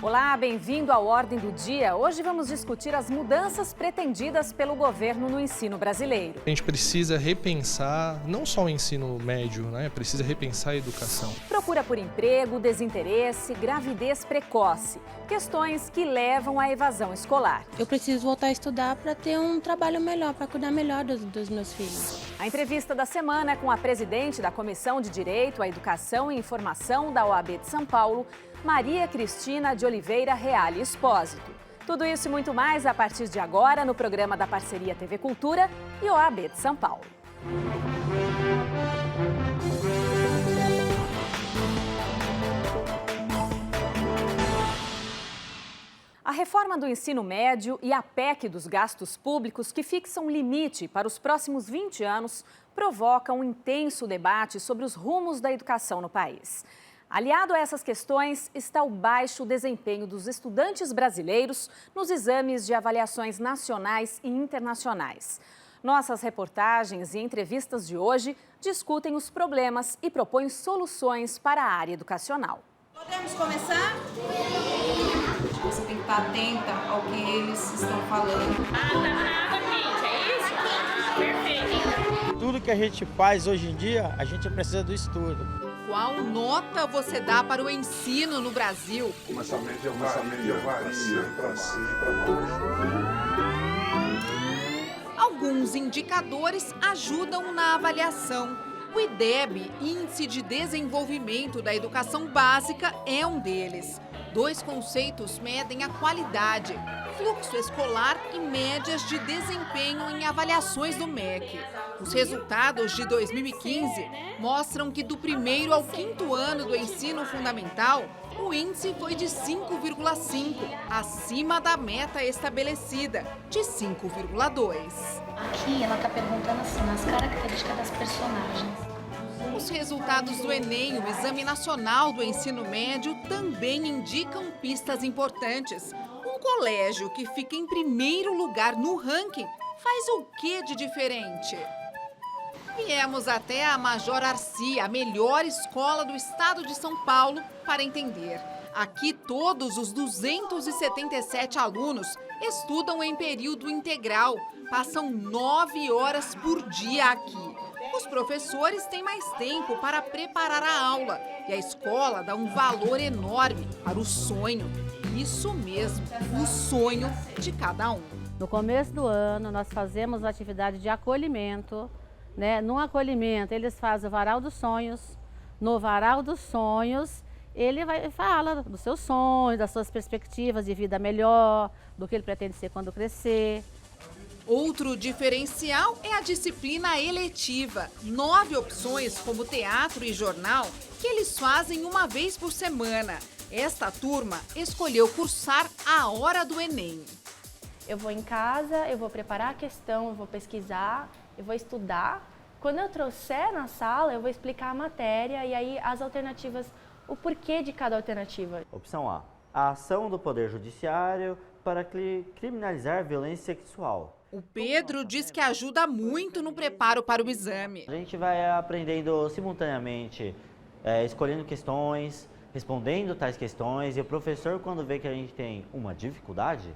Olá, bem-vindo ao Ordem do Dia. Hoje vamos discutir as mudanças pretendidas pelo governo no ensino brasileiro. A gente precisa repensar não só o ensino médio, né? Precisa repensar a educação. Procura por emprego, desinteresse, gravidez precoce. Questões que levam à evasão escolar. Eu preciso voltar a estudar para ter um trabalho melhor, para cuidar melhor dos meus filhos. A entrevista da semana é com a presidente da Comissão de Direito à Educação e Informação da OAB de São Paulo, Maria Cristina de Oliveira Reale Espósito. Tudo isso e muito mais a partir de agora no programa da parceria TV Cultura e OAB de São Paulo. A reforma do ensino médio e a PEC dos gastos públicos, que fixam limite para os próximos 20 anos, provocam um intenso debate sobre os rumos da educação no país. Aliado a essas questões está o baixo desempenho dos estudantes brasileiros nos exames de avaliações nacionais e internacionais. Nossas reportagens e entrevistas de hoje discutem os problemas e propõem soluções para a área educacional. Podemos começar? Você tem que estar atenta ao que eles estão falando. Tá na água quente, é isso? Perfeito. Tudo que a gente faz hoje em dia, a gente precisa do estudo. Qual nota você dá para o ensino no Brasil? Essa média varia para cima e para baixo. Alguns indicadores ajudam na avaliação. O IDEB, Índice de Desenvolvimento da Educação Básica, é um deles. 2 conceitos medem a qualidade: fluxo escolar e médias de desempenho em avaliações do MEC. Os resultados de 2015 mostram que do primeiro ao 5º ano do ensino fundamental, o índice foi de 5,5, acima da meta estabelecida, de 5,2. Aqui ela está perguntando assim, as características das personagens. Os resultados do Enem, o Exame Nacional do Ensino Médio, também indicam pistas importantes. Um colégio que fica em primeiro lugar no ranking faz o que de diferente? Viemos até a Major Arci, a melhor escola do estado de São Paulo, para entender. Aqui todos os 277 alunos estudam em período integral, passam 9 horas por dia aqui. Os professores têm mais tempo para preparar a aula e a escola dá um valor enorme para o sonho. Isso mesmo, o sonho de cada um. No começo do ano, nós fazemos uma atividade de acolhimento. No acolhimento, eles fazem o varal dos sonhos. No varal dos sonhos, ele fala dos seus sonhos, das suas perspectivas de vida melhor, do que ele pretende ser quando crescer. Outro diferencial é a disciplina eletiva. 9 opções, como teatro e jornal, que eles fazem uma vez por semana. Esta turma escolheu cursar a hora do Enem. Eu vou em casa, eu vou preparar a questão, eu vou pesquisar, eu vou estudar. Quando eu trouxer na sala, eu vou explicar a matéria e aí as alternativas, o porquê de cada alternativa. Opção A. A ação do Poder Judiciário para criminalizar violência sexual. O Pedro diz que ajuda muito no preparo para o exame. A gente vai aprendendo simultaneamente, escolhendo questões, respondendo tais questões, e o professor, quando vê que a gente tem uma dificuldade,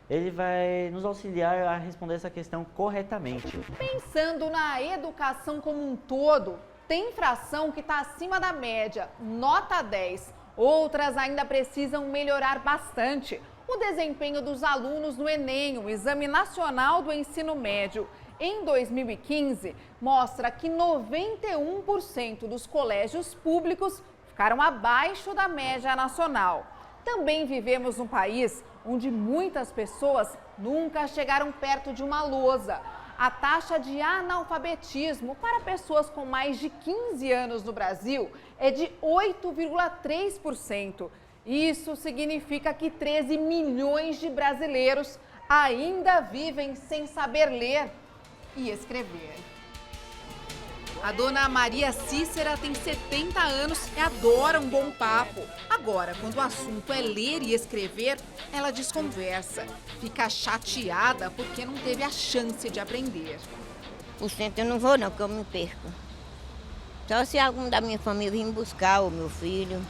ele vai nos auxiliar a responder essa questão corretamente. Pensando na educação como um todo, tem fração que está acima da média, nota 10. Outras ainda precisam melhorar bastante. O desempenho dos alunos no Enem, o Exame Nacional do Ensino Médio, em 2015, mostra que 91% dos colégios públicos ficaram abaixo da média nacional. Também vivemos num país onde muitas pessoas nunca chegaram perto de uma lousa. A taxa de analfabetismo para pessoas com mais de 15 anos no Brasil é de 8,3%. Isso significa que 13 milhões de brasileiros ainda vivem sem saber ler e escrever. A dona Maria Cícera tem 70 anos e adora um bom papo. Agora, quando o assunto é ler e escrever, ela desconversa. Fica chateada porque não teve a chance de aprender. O centro eu não vou não, porque eu me perco. Só se algum da minha família vir buscar o meu filho.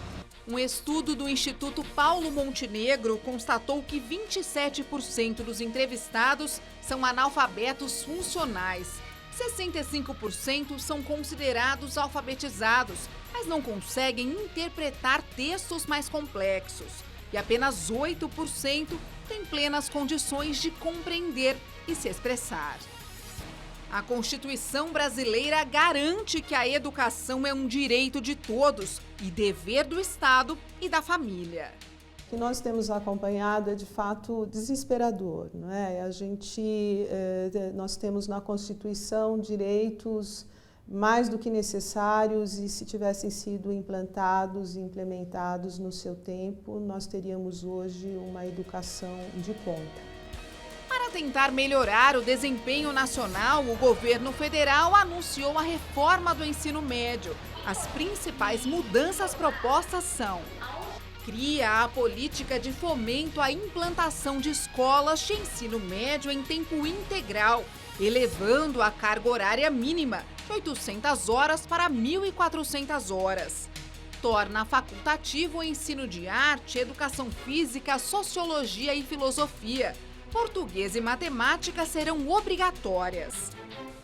Um estudo do Instituto Paulo Montenegro constatou que 27% dos entrevistados são analfabetos funcionais. 65% são considerados alfabetizados, mas não conseguem interpretar textos mais complexos. E apenas 8% têm plenas condições de compreender e se expressar. A Constituição brasileira garante que a educação é um direito de todos e dever do Estado e da família. O que nós temos acompanhado é de fato desesperador, não é? Nós temos na Constituição direitos mais do que necessários e se tivessem sido implantados e implementados no seu tempo, nós teríamos hoje uma educação de ponta. Para tentar melhorar o desempenho nacional, o governo federal anunciou a reforma do ensino médio. As principais mudanças propostas são: cria a política de fomento à implantação de escolas de ensino médio em tempo integral, elevando a carga horária mínima de 800 horas para 1.400 horas. Torna facultativo o ensino de arte, educação física, sociologia e filosofia. Português e matemática serão obrigatórias.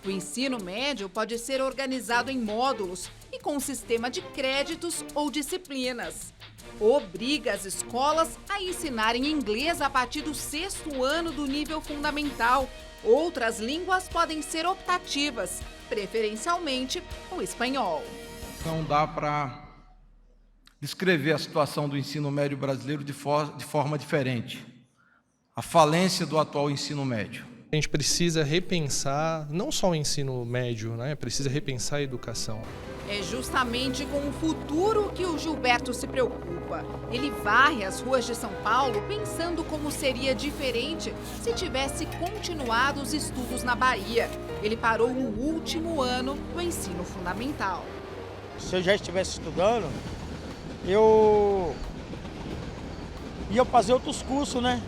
O ensino médio pode ser organizado em módulos e com sistema de créditos ou disciplinas. Obriga as escolas a ensinarem inglês a partir do 6º ano do nível fundamental. Outras línguas podem ser optativas, preferencialmente o espanhol. Não dá para descrever a situação do ensino médio brasileiro de forma diferente. A falência do atual ensino médio. A gente precisa repensar não só o ensino médio, né? Precisa repensar a educação. É justamente com o futuro que o Gilberto se preocupa. Ele varre as ruas de São Paulo pensando como seria diferente se tivesse continuado os estudos na Bahia. Ele parou no último ano do ensino fundamental. Se eu já estivesse estudando, eu ia fazer outros cursos, né?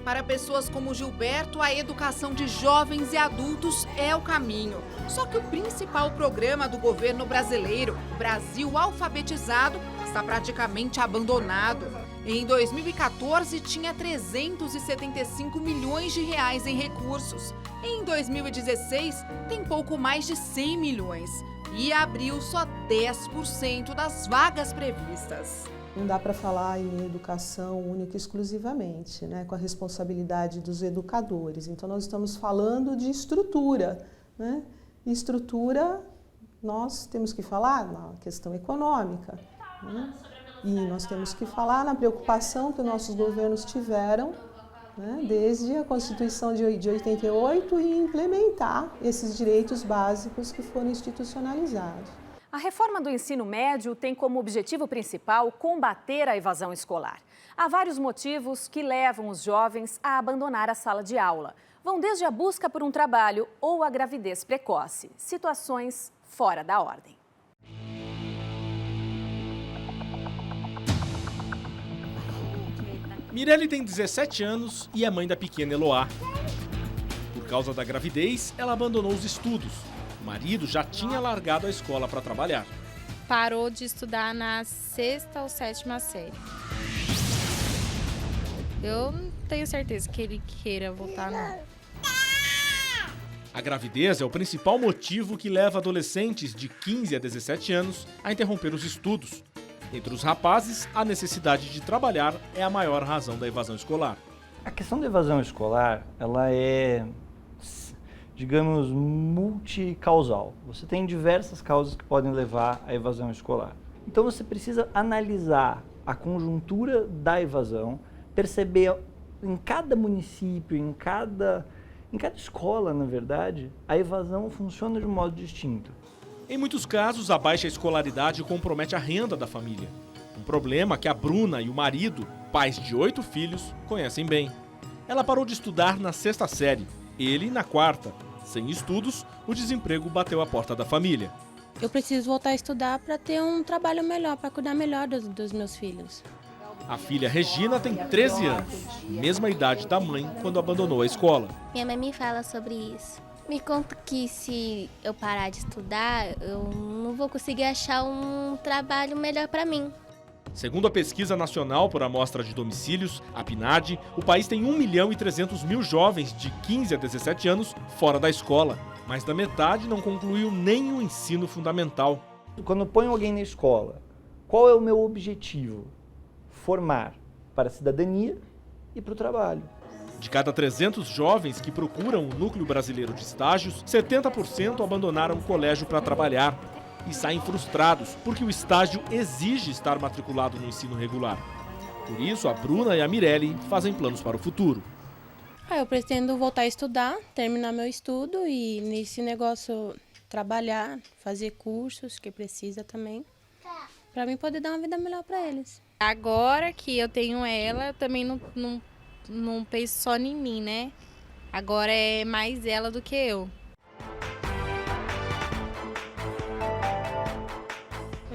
Para pessoas como Gilberto, a educação de jovens e adultos é o caminho. Só que o principal programa do governo brasileiro, o Brasil Alfabetizado, está praticamente abandonado. Em 2014, tinha 375 milhões de reais em recursos. Em 2016, tem pouco mais de 100 milhões. E abriu só 10% das vagas previstas. Não dá para falar em educação única e exclusivamente, né, com a responsabilidade dos educadores. Então, nós estamos falando de estrutura, né? E estrutura, nós temos que falar na questão econômica, né? E nós temos que falar na preocupação que os nossos governos tiveram, né, desde a Constituição de 88 e implementar esses direitos básicos que foram institucionalizados. A reforma do ensino médio tem como objetivo principal combater a evasão escolar. Há vários motivos que levam os jovens a abandonar a sala de aula. Vão desde a busca por um trabalho ou a gravidez precoce, situações fora da ordem. Mirelle tem 17 anos e é mãe da pequena Eloá. Por causa da gravidez, ela abandonou os estudos. O marido já tinha largado a escola para trabalhar. Parou de estudar na 6ª ou 7ª série. Eu não tenho certeza que ele queira voltar, não. A gravidez é o principal motivo que leva adolescentes de 15 a 17 anos a interromper os estudos. Entre os rapazes, a necessidade de trabalhar é a maior razão da evasão escolar. A questão da evasão escolar, ela é, digamos, multicausal. Você tem diversas causas que podem levar à evasão escolar. Então você precisa analisar a conjuntura da evasão, perceber em cada município, em cada escola, na verdade, a evasão funciona de um modo distinto. Em muitos casos, a baixa escolaridade compromete a renda da família. Um problema que a Bruna e o marido, pais de 8 filhos, conhecem bem. Ela parou de estudar na 6ª série, ele na 4ª. Sem estudos, o desemprego bateu a porta da família. Eu preciso voltar a estudar para ter um trabalho melhor, para cuidar melhor dos meus filhos. A filha Regina tem 13 anos, mesma idade da mãe quando abandonou a escola. Minha mãe me fala sobre isso. Me conta que se eu parar de estudar, eu não vou conseguir achar um trabalho melhor para mim. Segundo a Pesquisa Nacional por Amostra de Domicílios, a PNAD, o país tem 1.300.000 jovens de 15 a 17 anos fora da escola. Mais da metade não concluiu nem o ensino fundamental. Quando eu ponho alguém na escola, qual é o meu objetivo? Formar para a cidadania e para o trabalho. De cada 300 jovens que procuram o Núcleo Brasileiro de Estágios, 70% abandonaram o colégio para trabalhar e saem frustrados porque o estágio exige estar matriculado no ensino regular. Por isso, a Bruna e a Mirelle fazem planos para o futuro. Eu pretendo voltar a estudar, terminar meu estudo e nesse negócio trabalhar, fazer cursos que precisa também, para mim poder dar uma vida melhor para eles. Agora que eu tenho ela, eu também não penso só em mim, né? Agora é mais ela do que eu.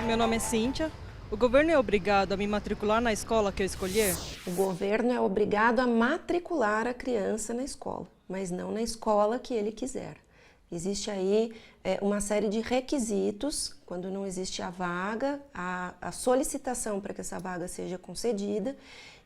Meu nome é Cíntia. O governo é obrigado a me matricular na escola que eu escolher? O governo é obrigado a matricular a criança na escola, mas não na escola que ele quiser. Existe aí uma série de requisitos, quando não existe a vaga, a solicitação para que essa vaga seja concedida,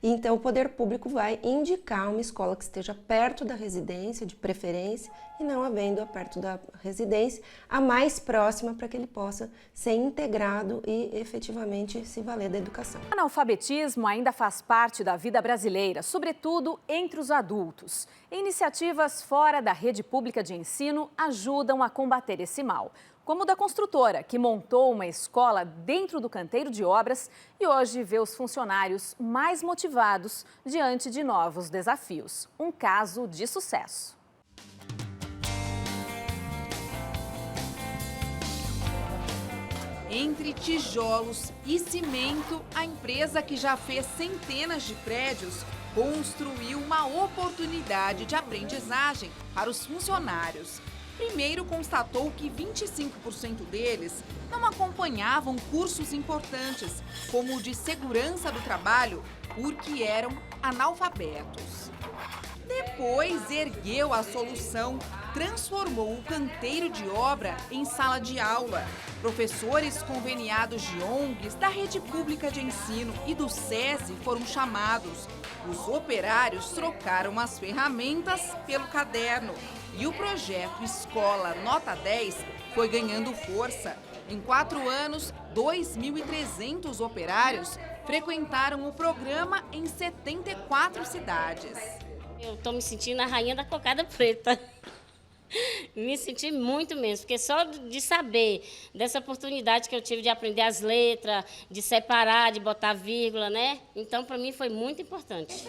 e então o poder público vai indicar uma escola que esteja perto da residência, de preferência, e não havendo perto da residência, a mais próxima para que ele possa ser integrado e efetivamente se valer da educação. O analfabetismo ainda faz parte da vida brasileira, sobretudo entre os adultos. Iniciativas fora da rede pública de ensino ajudam a combater esse mal, como o da construtora, que montou uma escola dentro do canteiro de obras e hoje vê os funcionários mais motivados diante de novos desafios. Um caso de sucesso. Entre tijolos e cimento, a empresa que já fez centenas de prédios construiu uma oportunidade de aprendizagem para os funcionários. Primeiro, constatou que 25% deles não acompanhavam cursos importantes, como o de segurança do trabalho, porque eram analfabetos. Depois, ergueu a solução, transformou o canteiro de obra em sala de aula. Professores conveniados de ONGs, da rede pública de ensino e do SESI foram chamados. Os operários trocaram as ferramentas pelo caderno. E o projeto Escola Nota 10 foi ganhando força. Em 4 anos, 2.300 operários frequentaram o programa em 74 cidades. Eu estou me sentindo a rainha da cocada preta. Me senti muito mesmo, porque só de saber dessa oportunidade que eu tive de aprender as letras, de separar, de botar vírgula, né? Então, para mim, foi muito importante.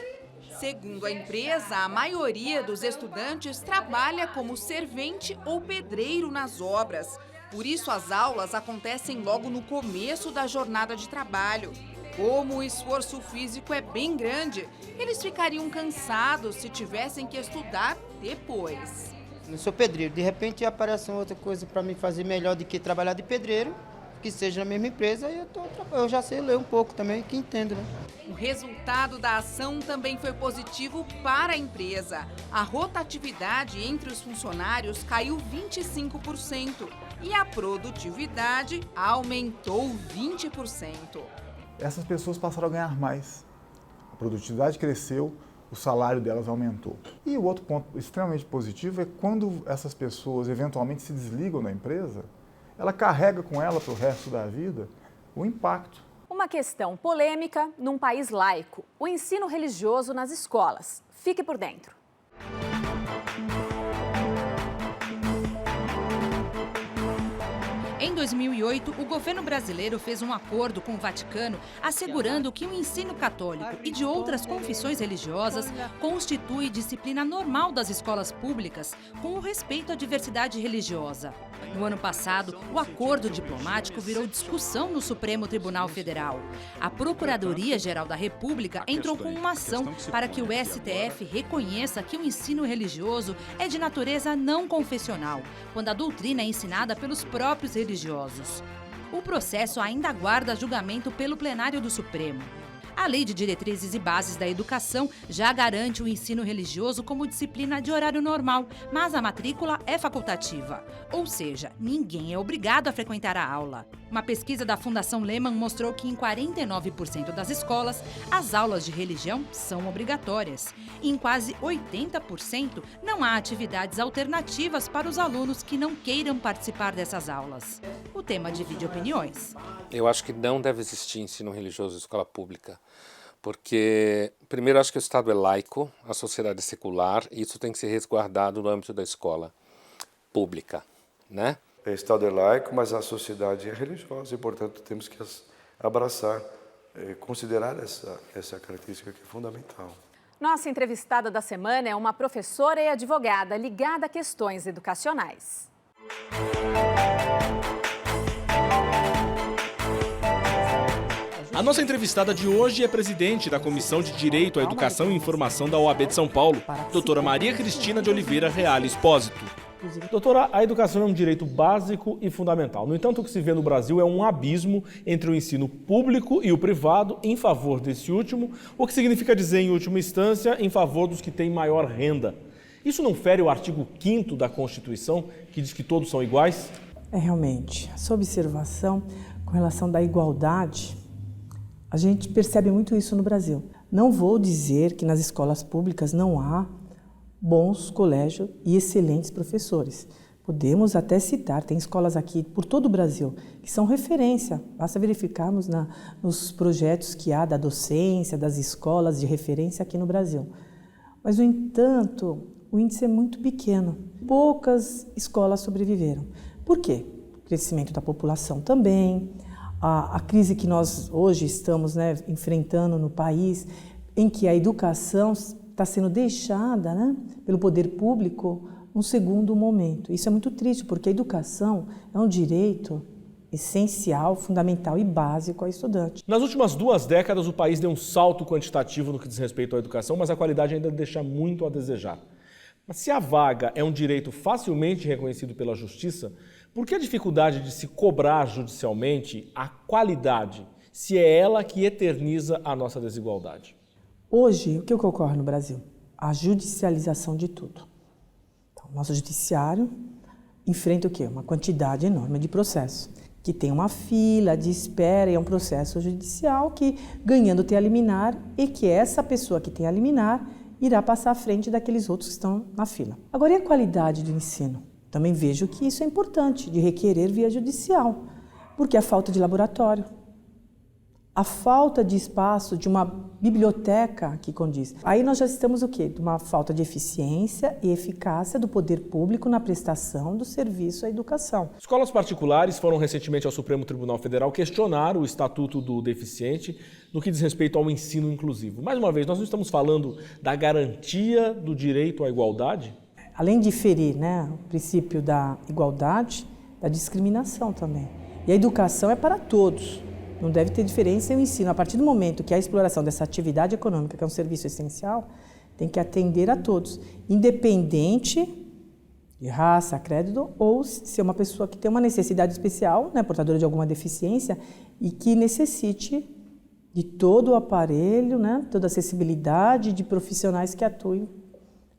Segundo a empresa, a maioria dos estudantes trabalha como servente ou pedreiro nas obras. Por isso, as aulas acontecem logo no começo da jornada de trabalho. Como o esforço físico é bem grande, eles ficariam cansados se tivessem que estudar depois. Eu sou pedreiro, de repente aparece outra coisa para mim fazer melhor do que trabalhar de pedreiro, que seja na mesma empresa, e eu já sei ler um pouco também, que entendo, né? O resultado da ação também foi positivo para a empresa. A rotatividade entre os funcionários caiu 25% e a produtividade aumentou 20%. Essas pessoas passaram a ganhar mais. A produtividade cresceu, o salário delas aumentou. E o outro ponto extremamente positivo é quando essas pessoas eventualmente se desligam da empresa, ela carrega com ela para o resto da vida o impacto. Uma questão polêmica num país laico: o ensino religioso nas escolas. Fique por dentro. Em 2008, o governo brasileiro fez um acordo com o Vaticano assegurando que o ensino católico e de outras confissões religiosas constitui disciplina normal das escolas públicas, com o respeito à diversidade religiosa. No ano passado, o acordo diplomático virou discussão no Supremo Tribunal Federal. A Procuradoria-Geral da República entrou com uma ação para que o STF reconheça que o ensino religioso é de natureza não confessional, quando a doutrina é ensinada pelos próprios religiosos. O processo ainda aguarda julgamento pelo plenário do Supremo. A Lei de Diretrizes e Bases da Educação já garante o ensino religioso como disciplina de horário normal, mas a matrícula é facultativa. Ou seja, ninguém é obrigado a frequentar a aula. Uma pesquisa da Fundação Lehman mostrou que em 49% das escolas, as aulas de religião são obrigatórias. E em quase 80% não há atividades alternativas para os alunos que não queiram participar dessas aulas. O tema divide opiniões. Eu acho que não deve existir ensino religioso em escola pública, porque, primeiro, acho que o Estado é laico, a sociedade é secular, e isso tem que ser resguardado no âmbito da escola pública, né? O Estado é laico, mas a sociedade é religiosa, e, portanto, temos que abraçar, considerar essa característica que é fundamental. Nossa entrevistada da semana é uma professora e advogada ligada a questões educacionais. A nossa entrevistada de hoje é presidente da Comissão de Direito à Educação e Informação da OAB de São Paulo, doutora Maria Cristina de Oliveira Reale Espósito. Doutora, a educação é um direito básico e fundamental. No entanto, o que se vê no Brasil é um abismo entre o ensino público e o privado em favor desse último, o que significa dizer, em última instância, em favor dos que têm maior renda. Isso não fere o artigo 5º da Constituição, que diz que todos são iguais? Realmente, essa observação com relação da igualdade, a gente percebe muito isso no Brasil. Não vou dizer que nas escolas públicas não há bons colégios e excelentes professores. Podemos até citar, tem escolas aqui por todo o Brasil que são referência. Basta verificarmos nos projetos que há da docência, das escolas de referência aqui no Brasil. Mas, no entanto, o índice é muito pequeno. Poucas escolas sobreviveram. Por quê? O crescimento da população também, a crise que nós hoje estamos enfrentando no país, em que a educação está sendo deixada pelo poder público num segundo momento. Isso é muito triste, porque a educação é um direito essencial, fundamental e básico ao estudante. Nas últimas 2 décadas, o país deu um salto quantitativo no que diz respeito à educação, mas a qualidade ainda deixa muito a desejar. Mas se a vaga é um direito facilmente reconhecido pela Justiça, por que a dificuldade de se cobrar judicialmente a qualidade, se é ela que eterniza a nossa desigualdade? Hoje, o que ocorre no Brasil? A judicialização de tudo. Então, nosso judiciário enfrenta o quê? Uma quantidade enorme de processos, que tem uma fila de espera e é um processo judicial que, ganhando, tem a liminar e que essa pessoa que tem a liminar irá passar à frente daqueles outros que estão na fila. Agora, e a qualidade do ensino? Também vejo que isso é importante, de requerer via judicial, porque a falta de laboratório, a falta de espaço, de uma biblioteca que condiz. Aí nós já estamos o quê? De uma falta de eficiência e eficácia do poder público na prestação do serviço à educação. Escolas particulares foram recentemente ao Supremo Tribunal Federal questionar o Estatuto do Deficiente no que diz respeito ao ensino inclusivo. Mais uma vez, nós não estamos falando da garantia do direito à igualdade? Além de ferir o princípio da igualdade, da discriminação também. E a educação é para todos. Não deve ter diferença em o ensino. A partir do momento que há a exploração dessa atividade econômica, que é um serviço essencial, tem que atender a todos, independente de raça, credo, ou se é uma pessoa que tem uma necessidade especial, portadora de alguma deficiência, e que necessite de todo o aparelho, toda a acessibilidade de profissionais que atuem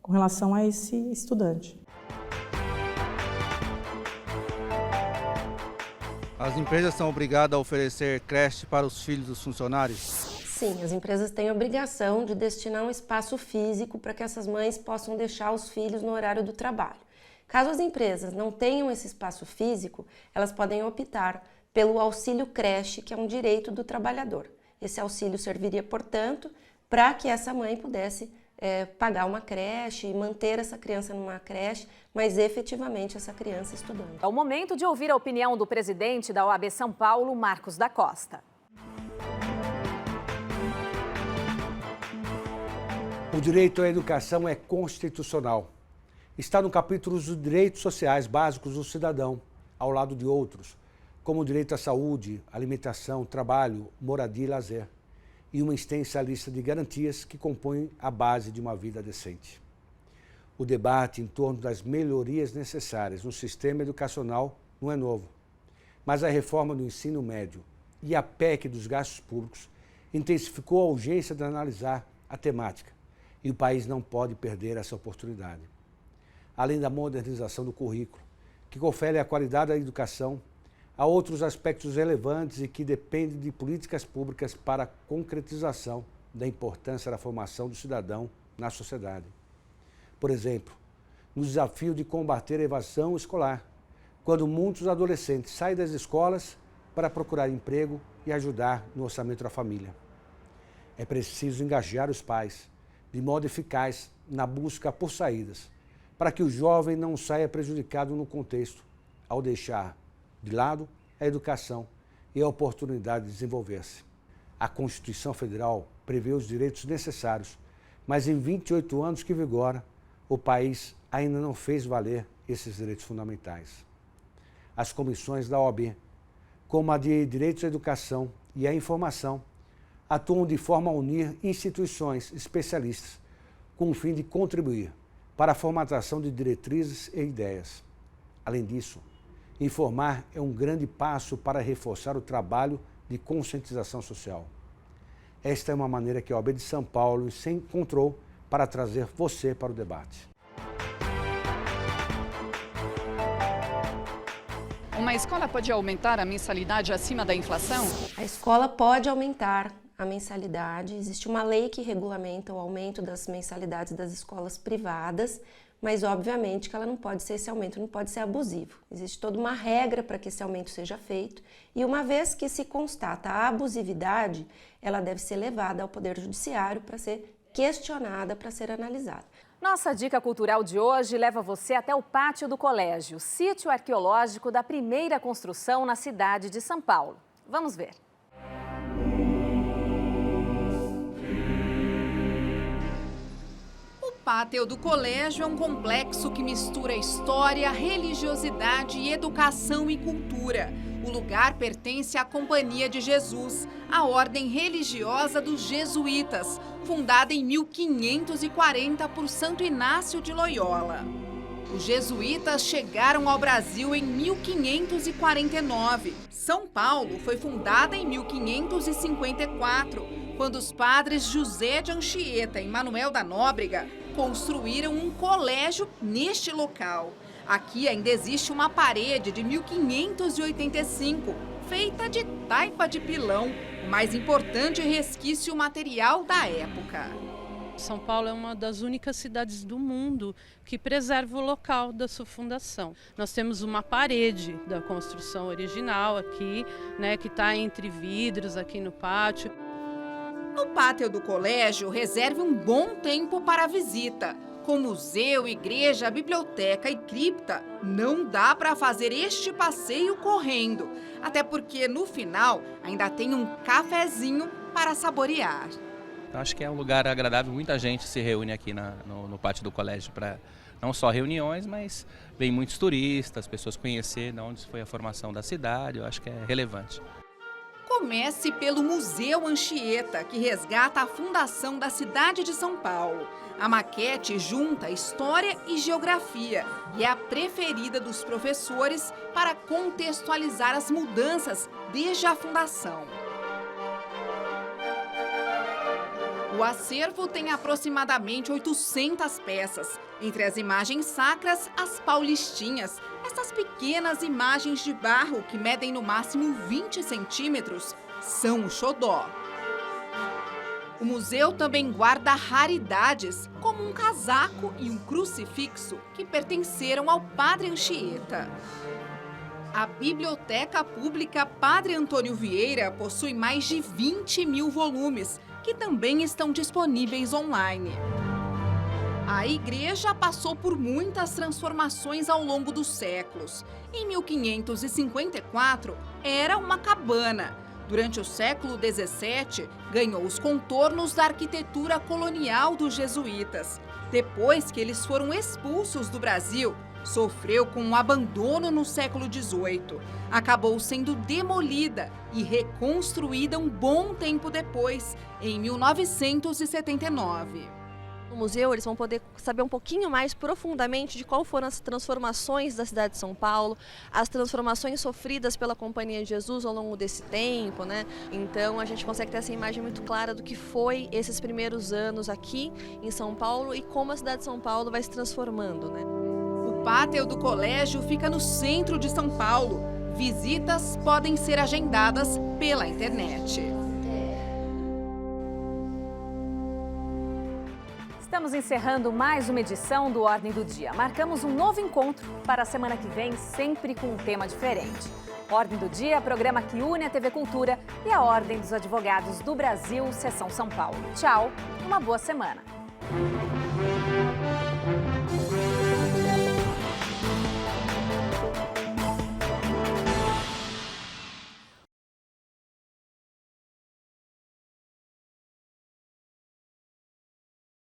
com relação a esse estudante. As empresas são obrigadas a oferecer creche para os filhos dos funcionários? Sim, as empresas têm a obrigação de destinar um espaço físico para que essas mães possam deixar os filhos no horário do trabalho. Caso as empresas não tenham esse espaço físico, elas podem optar pelo auxílio creche, que é um direito do trabalhador. Esse auxílio serviria, portanto, para que essa mãe pudesse pagar uma creche e manter essa criança numa creche, mas efetivamente essa criança estudando. É o momento de ouvir a opinião do presidente da OAB São Paulo, Marcos da Costa. O direito à educação é constitucional. Está no capítulo dos direitos sociais básicos do cidadão, ao lado de outros, como o direito à saúde, alimentação, trabalho, moradia e lazer, e uma extensa lista de garantias que compõem a base de uma vida decente. O debate em torno das melhorias necessárias no sistema educacional não é novo, mas a reforma do ensino médio e a PEC dos gastos públicos intensificou a urgência de analisar a temática e o país não pode perder essa oportunidade. Além da modernização do currículo, que confere a qualidade da educação, há outros aspectos relevantes e que dependem de políticas públicas para a concretização da importância da formação do cidadão na sociedade. Por exemplo, no desafio de combater a evasão escolar, quando muitos adolescentes saem das escolas para procurar emprego e ajudar no orçamento da família. É preciso engajar os pais de modo eficaz na busca por saídas, para que o jovem não saia prejudicado no contexto, ao deixar de lado a educação e a oportunidade de desenvolver-se. A Constituição Federal prevê os direitos necessários, mas em 28 anos que vigora, o país ainda não fez valer esses direitos fundamentais. As comissões da OAB, como a de Direitos à Educação e à Informação, atuam de forma a unir instituições especialistas com o fim de contribuir para a formatação de diretrizes e ideias. Além disso, informar é um grande passo para reforçar o trabalho de conscientização social. Esta é uma maneira que a OAB de São Paulo se encontrou para trazer você para o debate. Uma escola pode aumentar a mensalidade acima da inflação? A escola pode aumentar a mensalidade. Existe uma lei que regulamenta o aumento das mensalidades das escolas privadas, mas obviamente que esse aumento não pode ser abusivo. Existe toda uma regra para que esse aumento seja feito e uma vez que se constata a abusividade, ela deve ser levada ao Poder Judiciário para ser questionada, para ser analisada. Nossa dica cultural de hoje leva você até o pátio do colégio, sítio arqueológico da primeira construção na cidade de São Paulo. Vamos ver. O pátio do colégio é um complexo que mistura história, religiosidade, educação e cultura. O lugar pertence à Companhia de Jesus, a ordem religiosa dos jesuítas, fundada em 1540 por Santo Inácio de Loyola. Os jesuítas chegaram ao Brasil em 1549. São Paulo foi fundada em 1554, quando os padres José de Anchieta e Manuel da Nóbrega construíram um colégio neste local. Aqui ainda existe uma parede de 1585, feita de taipa de pilão, o mais importante resquício material da época. São Paulo é uma das únicas cidades do mundo que preserva o local da sua fundação. Nós temos uma parede da construção original aqui, né, que está entre vidros aqui no pátio. No pátio do colégio, reserve um bom tempo para a visita. Com museu, igreja, biblioteca e cripta, não dá para fazer este passeio correndo. Até porque, no final, ainda tem um cafezinho para saborear. Eu acho que é um lugar agradável, muita gente se reúne aqui no pátio do colégio para não só reuniões, mas vem muitos turistas, pessoas conhecer de onde foi a formação da cidade, eu acho que é relevante. Comece pelo Museu Anchieta, que resgata a fundação da cidade de São Paulo. A maquete junta história e geografia e é a preferida dos professores para contextualizar as mudanças desde a fundação. O acervo tem aproximadamente 800 peças. Entre as imagens sacras, as paulistinhas, essas pequenas imagens de barro que medem no máximo 20 centímetros, são o xodó. O museu também guarda raridades, como um casaco e um crucifixo que pertenceram ao padre Anchieta. A Biblioteca Pública Padre Antônio Vieira possui mais de 20 mil volumes, que também estão disponíveis online. A igreja passou por muitas transformações ao longo dos séculos. Em 1554, era uma cabana. Durante o século XVII, ganhou os contornos da arquitetura colonial dos jesuítas. Depois que eles foram expulsos do Brasil, sofreu com um abandono no século XVIII. Acabou sendo demolida e reconstruída um bom tempo depois, em 1979. No museu, eles vão poder saber um pouquinho mais profundamente de qual foram as transformações da cidade de São Paulo, as transformações sofridas pela Companhia de Jesus ao longo desse tempo, né? Então a gente consegue ter essa imagem muito clara do que foi esses primeiros anos aqui em São Paulo e como a cidade de São Paulo vai se transformando, né? O pátio do colégio fica no centro de São Paulo. Visitas podem ser agendadas pela internet. Estamos encerrando mais uma edição do Ordem do Dia. Marcamos um novo encontro para a semana que vem, sempre com um tema diferente. Ordem do Dia, programa que une a TV Cultura e a Ordem dos Advogados do Brasil, Seção São Paulo. Tchau, uma boa semana.